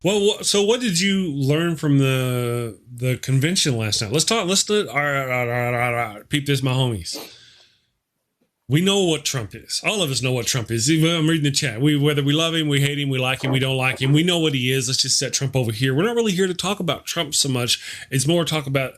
Well, so what did you learn from the convention last night? Let's talk. Let's all right. Peep this, my homies. We know what Trump is. All of us know what Trump is. I'm reading the chat. Whether we love him, we hate him, we like him, we don't like him. We know what he is. Let's just set Trump over here. We're not really here to talk about Trump so much. It's more talk about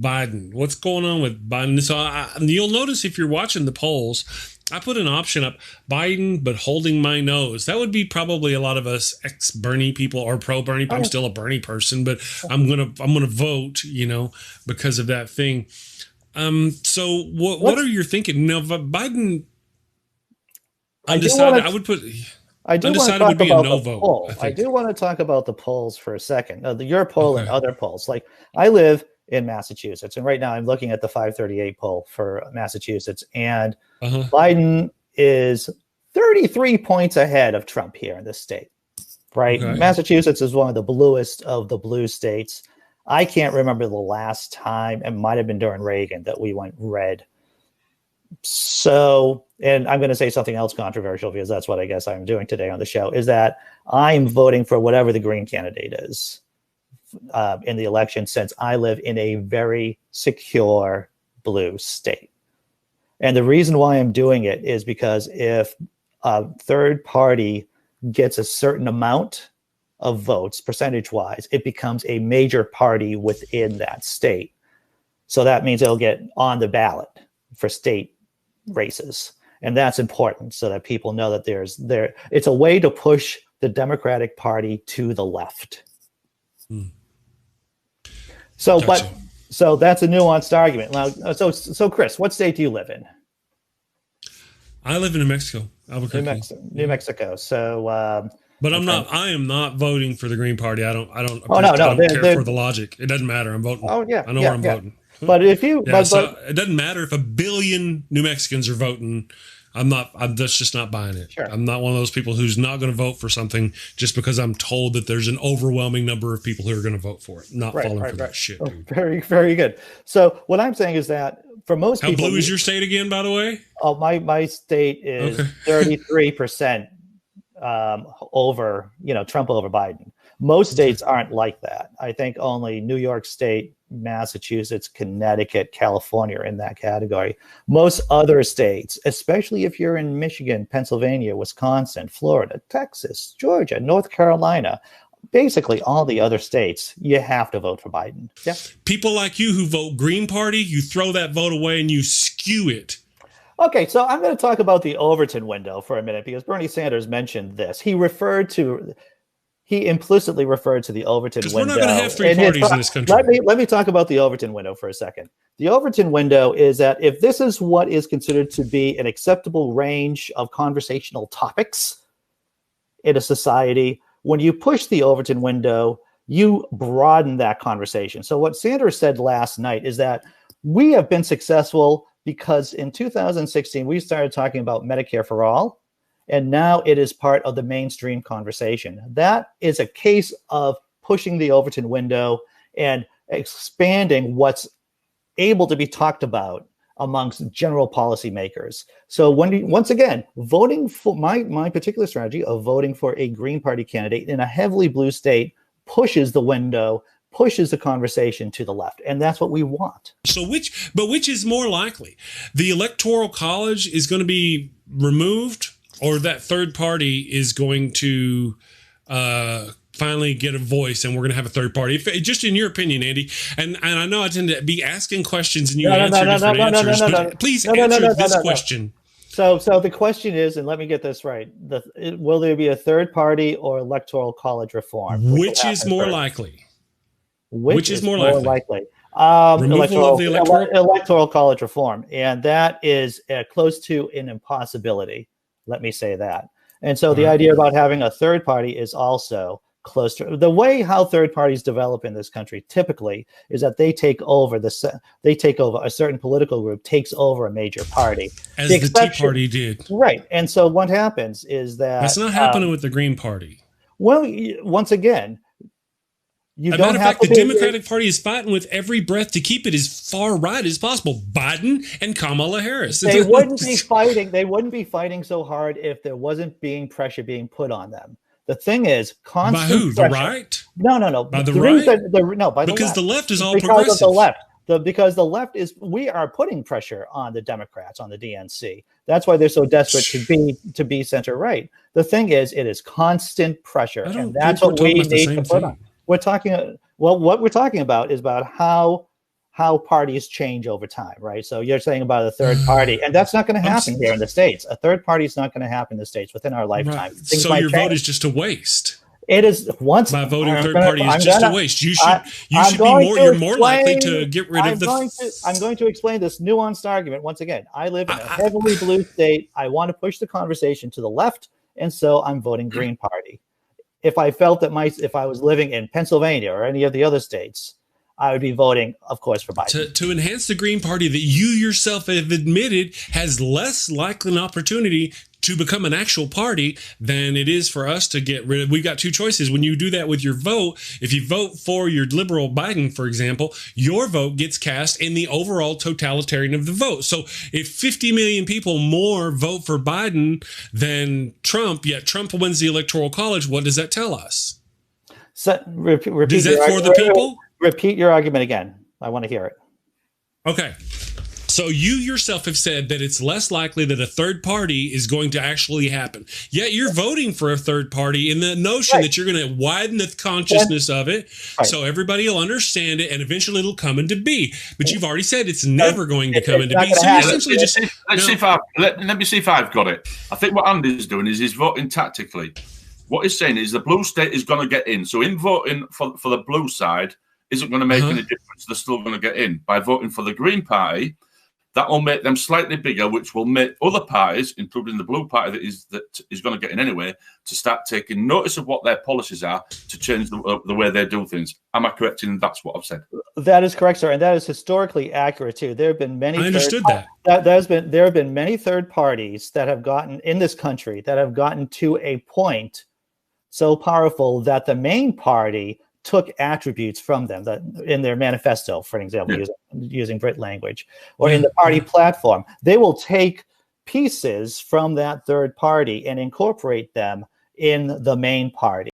Biden. What's going on with Biden? So you'll notice if you're watching the polls, I put an option up, Biden, but holding my nose. That would be probably a lot of us ex-Bernie people or pro-Bernie. I'm still a Bernie person, but I'm gonna vote, because of that thing. So what are you thinking? Now, Biden, undecided, I would put, undecided would be a no vote. I do want to talk about the polls for a second. Your poll and other polls. Like, I live in Massachusetts, and right now I'm looking at the 538 poll for Massachusetts, and Biden is 33 points ahead of Trump here in this state, right? Okay. Massachusetts is one of the bluest of the blue states. I can't remember the last time, it might have been during Reagan, that we went red. So, and I'm going to say something else controversial because that's what I guess I'm doing today on the show, is that I'm voting for whatever the Green candidate is in the election, since I live in a very secure blue state. And the reason why I'm doing it is because if a third party gets a certain amount of votes, percentage-wise, it becomes a major party within that state. So that means it'll get on the ballot for state races. And that's important so that people know that it's a way to push the Democratic Party to the left. So, gotcha. So that's a nuanced argument. Now, so Chris, what state do you live in? I live in New Mexico, Albuquerque. New Mexico. So, but I am not voting for the Green Party. I don't care for the logic. It doesn't matter. I'm voting. Oh yeah. I know where I'm voting. But if you, so it doesn't matter if 1 billion New Mexicans are voting. I'm that's just not buying it. Sure. I'm not one of those people who's not going to vote for something just because I'm told that there's an overwhelming number of people who are going to vote for it. Not falling for that shit, dude. Very, very good. So what I'm saying is that for most people, how blue is your state again, by the way? Oh, my state is 33% over, Trump over Biden. Most states aren't like that. I think only New York State, Massachusetts, Connecticut, California are in that category. Most other states, especially if you're in Michigan, Pennsylvania, Wisconsin, Florida, Texas, Georgia, North Carolina, basically all the other states, you have to vote for Biden. Yeah. People like you who vote Green Party, you throw that vote away and you skew it. Okay, so I'm going to talk about the Overton window for a minute because Bernie Sanders mentioned this. He implicitly referred to the Overton window. We're not going to have three parties in this country. Let me talk about the Overton window for a second. The Overton window is that if this is what is considered to be an acceptable range of conversational topics in a society, when you push the Overton window, you broaden that conversation. So what Sanders said last night is that we have been successful because in 2016, we started talking about Medicare for all. And now it is part of the mainstream conversation. That is a case of pushing the Overton window and expanding what's able to be talked about amongst general policymakers. So once again, voting for my particular strategy of voting for a Green Party candidate in a heavily blue state pushes the window, pushes the conversation to the left. And that's what we want. So which is more likely? The Electoral College is going to be removed, or that third party is going to finally get a voice, and we're going to have a third party? Just in your opinion, Andy, and I know I tend to be asking questions and you answer different answers, but please answer this question. So the question is, and let me get this right, will there be a third party or Electoral College reform? Which is more likely? Which is more likely? Removal of the Electoral College reform, and that is close to an impossibility. Let me say that. And so the idea about having a third party is also close to the way how third parties develop in this country. Typically is that they take over a certain political group takes over a major party, as the Tea Party did. Right. And so what happens is that's not happening with the Green Party. Well, once again, As a matter of fact, the Democratic Party is fighting with every breath to keep it as far right as possible. Biden and Kamala Harris. They wouldn't be fighting. They wouldn't be fighting so hard if there wasn't pressure being put on them. The thing is, constant By who? pressure. The right? No. By the right? No, by the because left. the left is all Because progressive. of the left. Because the left we are putting pressure on the Democrats, on the DNC. That's why they're so desperate to be center right. The thing is, it is constant pressure, and that's what we need to put on. We're talking. Well, what we're talking about is about how parties change over time, right? So you're saying about a third party, and that's not going to happen here in the States. A third party is not going to happen in the States within our lifetime. Right. So your vote is just a waste. It is once by voting third party is just a waste. You should you're more likely to get rid of I'm going to explain this nuanced argument once again. I live in a heavily blue state. I want to push the conversation to the left, and so I'm voting Green Party. If I felt that if I was living in Pennsylvania or any of the other states, I would be voting, of course, for Biden. To enhance the Green Party that you yourself have admitted has less likely an opportunity to become an actual party than it is for us to get rid of. We've got two choices. When you do that with your vote, if you vote for your liberal Biden, for example, your vote gets cast in the overall totalitarian of the vote. So if 50 million people more vote for Biden than Trump, yet Trump wins the Electoral College, what does that tell us? So, repeat is that for the people? Repeat your argument again. I want to hear it. Okay. So you yourself have said that it's less likely that a third party is going to actually happen. Yet you're voting for a third party in the notion that you're going to widen the consciousness of it so everybody will understand it and eventually it'll come into be. But you've already said it's never going to come into be. So you essentially let me see if I've got it. I think what Andy's doing is he's voting tactically. What he's saying is the blue state is going to get in. So in voting for the blue side isn't going to make any difference. They're still going to get in. By voting for the Green Party, that will make them slightly bigger, which will make other parties, including the blue party that is going to get in anyway, to start taking notice of what their policies are to change the way they do things. Am I correct in that's what I've said? That is correct, sir, and that is historically accurate too. There have been many. I understood that. There have been many third parties that have gotten in this country that have gotten to a point so powerful that the main party took attributes from them that in their manifesto, for example, using Brit language, or in the party platform. They will take pieces from that third party and incorporate them in the main party.